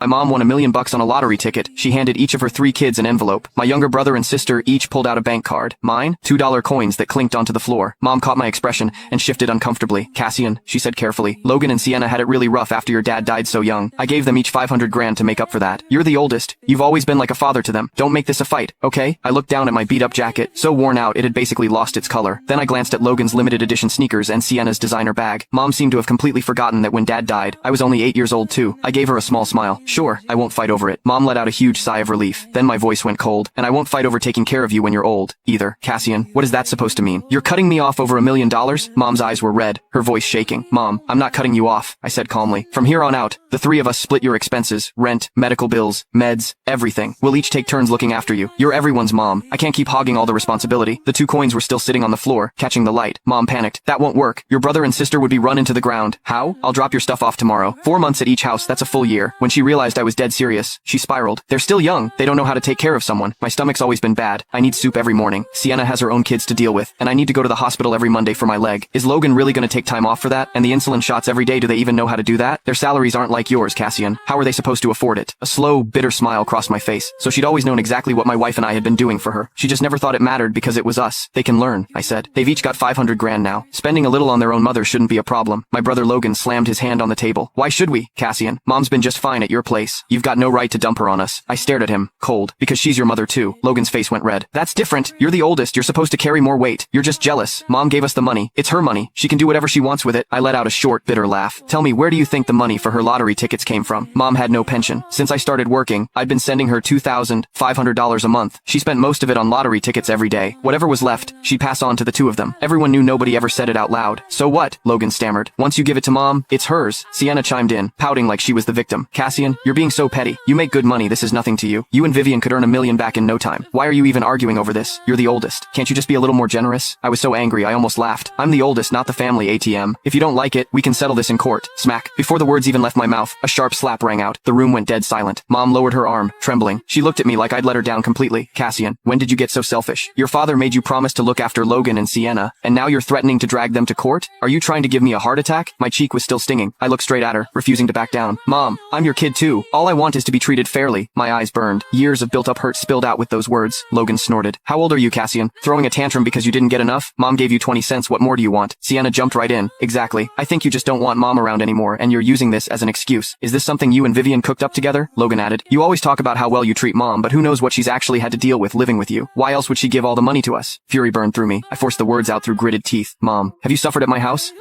My mom won $1 million on a lottery ticket. She handed each of her 3 kids an envelope. My younger brother and sister each pulled out a bank card. Mine? $2 coins that clinked onto the floor. Mom caught my expression and shifted uncomfortably. Cassian, she said carefully, Logan and Sienna had it really rough after your dad died so young. I gave them each 500 grand to make up for that. You're the oldest. You've always been like a father to them. Don't make this a fight, okay? I looked down at my beat-up jacket, so worn out it had basically lost its color. Then I glanced at Logan's limited edition sneakers and Sienna's designer bag. Mom seemed to have completely forgotten that when Dad died, I was only 8 years old too. I gave her a small smile. Sure, I won't fight over it. Mom let out a huge sigh of relief. Then my voice went cold. And I won't fight over taking care of you when you're old, either. Cassian, what is that supposed to mean? You're cutting me off over $1 million? Mom's eyes were red, her voice shaking. Mom, I'm not cutting you off, I said calmly. From here on out, the 3 of us split your expenses, rent, medical bills, meds, everything. We'll each take turns looking after you. You're everyone's mom. I can't keep hogging all the responsibility. The 2 coins were still sitting on the floor, catching the light. Mom panicked. That won't work. Your brother and sister would be run into the ground. How? I'll drop your stuff off tomorrow. 4 months at each house, that's a full year. When she realized I was dead serious, she spiraled. They're still young. They don't know how to take care of someone. My stomach's always been bad. I need soup every morning. Sienna has her own kids to deal with, and I need to go to the hospital every Monday for my leg. Is Logan really gonna take time off for that? And the insulin shots every day, do they even know how to do that? Their salaries aren't like yours, Cassian. How are they supposed to afford it? A slow, bitter smile crossed my face. So she'd always known exactly what my wife and I had been doing for her. She just never thought it mattered because it was us. They can learn, I said. They've each got 500 grand now. Spending a little on their own mother shouldn't be a problem. My brother Logan slammed his hand on the table. Why should we, Cassian? Mom's been just fine at your place. You've got no right to dump her on us. I stared at him, cold. Because she's your mother too. Logan's face went red. That's different. You're the oldest. You're supposed to carry more weight. You're just jealous. Mom gave us the money. It's her money. She can do whatever she wants with it. I let out a short, bitter laugh. Tell me, where do you think the money for her lottery tickets came from? Mom had no pension. Since I started working, I'd been sending her $2,500 a month. She spent most of it on lottery tickets every day. Whatever was left, she'd pass on to the 2 of them. Everyone knew nobody ever said it out loud. So what? Logan stammered. Once you give it to Mom, it's hers. Sienna chimed in, pouting like she was the victim. Cassian, you're being so petty. You make good money. This is nothing to you. You and Vivian could earn $1 million back in no time. Why are you even arguing over this? You're the oldest. Can't you just be a little more generous? I was so angry I almost laughed. I'm the oldest, not the family ATM. If you don't like it, we can settle this in court. Smack. Before the words even left my mouth, a sharp slap rang out. The room went dead silent. Mom lowered her arm, trembling. She looked at me like I'd let her down completely. Cassian, when did you get so selfish? Your father made you promise to look after Logan and Sienna, and now you're threatening to drag them to court? Are you trying to give me a heart attack? My cheek was still stinging. I looked straight at her, refusing to back down. Mom, I'm your kid too. All I want is to be treated fairly. My eyes burned. Years of built-up hurt spilled out with those words. Logan snorted. How old are you, Cassian? Throwing a tantrum because you didn't get enough? Mom gave you 20 cents. What more do you want? Sienna jumped right in. Exactly. I think you just don't want Mom around anymore, and you're using this as an excuse. Is this something you and Vivian cooked up together? Logan added. You always talk about how well you treat Mom, but who knows what she's actually had to deal with living with you. Why else would she give all the money to us? Fury burned through me. I forced the words out through gritted teeth. Mom, have you suffered at my house?